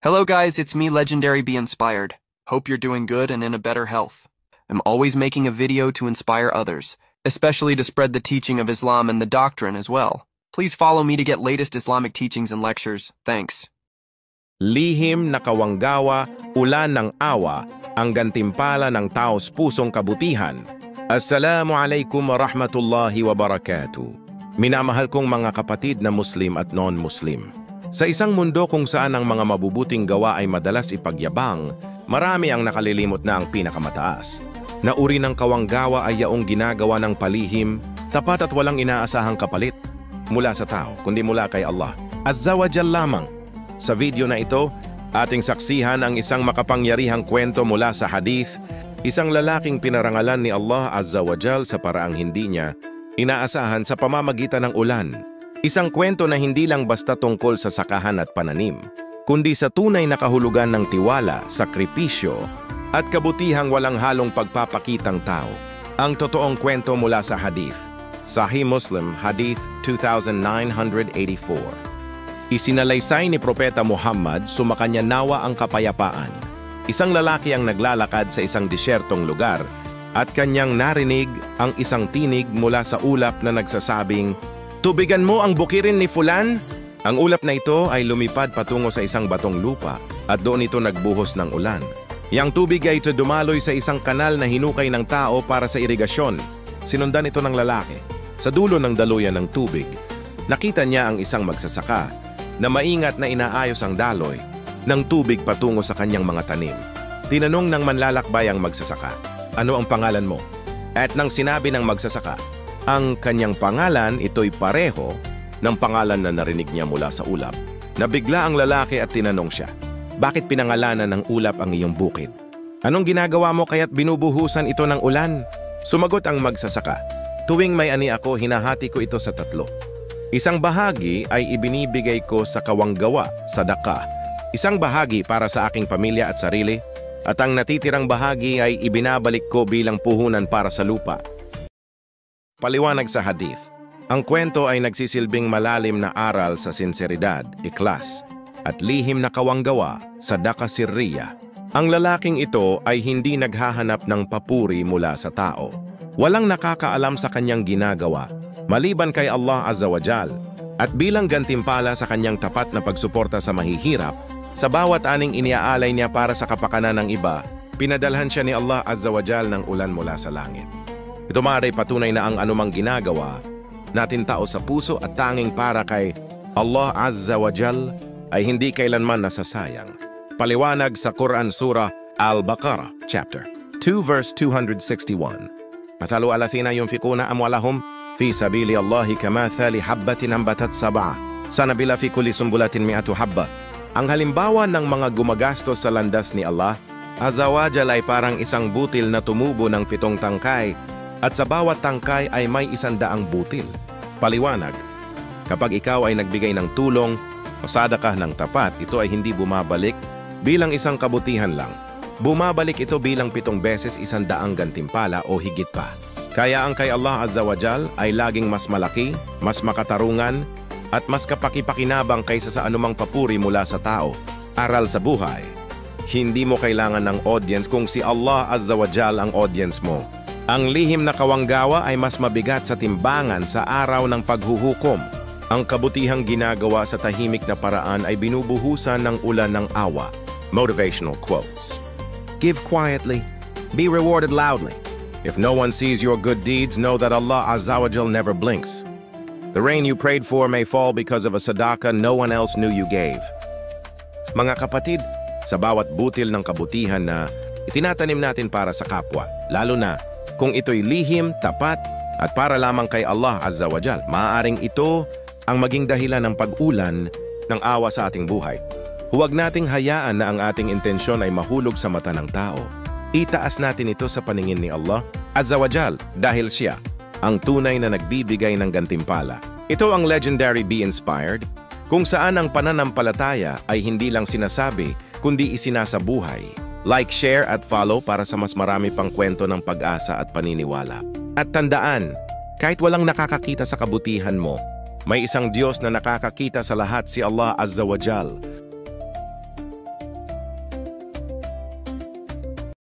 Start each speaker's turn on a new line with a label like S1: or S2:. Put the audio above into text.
S1: Hello guys, it's me, Legendary Be Inspired. Hope you're doing good and in a better health. I'm always making a video to inspire others, especially to spread the teaching of Islam and the doctrine as well. Please follow me to get latest Islamic teachings and lectures. Thanks.
S2: Lihim na kawanggawa, ulan ng awa, ang gantimpala ng taos pusong kabutihan. Assalamualaikum warahmatullahi wabarakatuh. Minamahal kong mga kapatid na Muslim at non-Muslim. Sa isang mundo kung saan ang mga mabubuting gawa ay madalas ipagyabang, marami ang nakalilimot na ang pinakamataas. Na uri ng kawanggawa ay yaong ginagawa ng palihim, tapat at walang inaasahang kapalit mula sa tao, kundi mula kay Allah Azza wa Jal lamang. Sa video na ito, ating saksihan ang isang makapangyarihang kwento mula sa hadith, isang lalaking pinarangalan ni Allah Azza wa Jal sa paraang hindi niya inaasahan sa pamamagitan ng ulan. Isang kwento na hindi lang basta tungkol sa sakahan at pananim, kundi sa tunay na kahulugan ng tiwala, sakripisyo, at kabutihang walang halong pagpapakitang tao. Ang totoong kwento mula sa hadith. Sahih Muslim, Hadith 2984. Isinalaysay ni Propeta Muhammad, sumakanya nawa ang kapayapaan. Isang lalaki ang naglalakad sa isang disyertong lugar at kanyang narinig ang isang tinig mula sa ulap na nagsasabing, "Tubigan mo ang bukirin ni Fulan." Ang ulap na ito ay lumipad patungo sa isang batong lupa at doon ito nagbuhos ng ulan. Yang tubig ay ito dumaloy sa isang kanal na hinukay ng tao para sa irigasyon. Sinundan ito ng lalaki. Sa dulo ng daluyan ng tubig, nakita niya ang isang magsasaka na maingat na inaayos ang daloy ng tubig patungo sa kanyang mga tanim. Tinanong ng manlalakbay ang magsasaka, "Ano ang pangalan mo?" At nang sinabi ng magsasaka ang kanyang pangalan, ito'y pareho ng pangalan na narinig niya mula sa ulap. Nabigla ang lalaki at tinanong siya, "Bakit pinangalanan ng ulap ang iyong bukid? Anong ginagawa mo kaya't binubuhusan ito ng ulan?" Sumagot ang magsasaka, "Tuwing may ani ako, hinahati ko ito sa tatlo. Isang bahagi ay ibinibigay ko sa kawanggawa, sadaka. Isang bahagi para sa aking pamilya at sarili, at ang natitirang bahagi ay ibinabalik ko bilang puhunan para sa lupa." Paliwanag sa hadith. Ang kwento ay nagsisilbing malalim na aral sa sinseridad, ikhlas, at lihim na kawanggawa, sadaka sirriya. Ang lalaking ito ay hindi naghahanap ng papuri mula sa tao. Walang nakakaalam sa kanyang ginagawa, maliban kay Allah Azza wa Jal, at bilang gantimpala sa kanyang tapat na pagsuporta sa mahihirap, sa bawat aning iniaalay niya para sa kapakanan ng iba, pinadalhan siya ni Allah Azza wa Jal ng ulan mula sa langit. Ito maaaring patunay na ang anumang ginagawa natin tao sa puso at tanging para kay Allah Azza wa Jal ay hindi kailanman nasasayang. Paliwanag sa Quran Surah Al-Baqarah, Chapter 2, verse 261. Mathalu alathina yunfikuna amwalahum fi sabili Allahi kamathali habbatin ambatat sab'a sanabila fi kulli sumbulatin mi'atu habba. Ang halimbawa ng mga gumagastos sa landas ni Allah Azza wa Jal ay parang isang butil na tumubo ng 7 tangkay at sa bawat tangkay ay may 100 butil. Paliwanag, kapag ikaw ay nagbigay ng tulong o sadakah ng tapat, ito ay hindi bumabalik bilang isang kabutihan lang. Bumabalik ito bilang 7 beses 100 gantimpala o higit pa. Kaya ang kay Allah Azza wa Jal ay laging mas malaki, mas makatarungan, at mas kapakipakinabang kaysa sa anumang papuri mula sa tao. Aral sa buhay. Hindi mo kailangan ng audience kung si Allah Azza wa Jal ang audience mo. Ang lihim na kawanggawa ay mas mabigat sa timbangan sa araw ng paghuhukom. Ang kabutihang ginagawa sa tahimik na paraan ay binubuhusan ng ulan ng awa. Motivational quotes. Give quietly, be rewarded loudly. If no one sees your good deeds, know that Allah Azza wa Jal never blinks. The rain you prayed for may fall because of a sadaqah no one else knew you gave. Mga kapatid, sa bawat butil ng kabutihan na itinatanim natin para sa kapwa, lalo na kung ito'y lihim, tapat, at para lamang kay Allah Azza wa Jal, maaaring ito ang maging dahilan ng pag-ulan ng awa sa ating buhay. Huwag nating hayaan na ang ating intensyon ay mahulog sa mata ng tao. Itaas natin ito sa paningin ni Allah Azza wa Jal dahil Siya ang tunay na nagbibigay ng gantimpala. Ito ang Legendary Be Inspired, kung saan ang pananampalataya ay hindi lang sinasabi, kundi isinasabuhay. Like, share at follow para sa mas marami pang kwento ng pag-asa at paniniwala. At tandaan, kahit walang nakakakita sa kabutihan mo, may isang Diyos na nakakakita sa lahat, si Allah Azza wa Jal.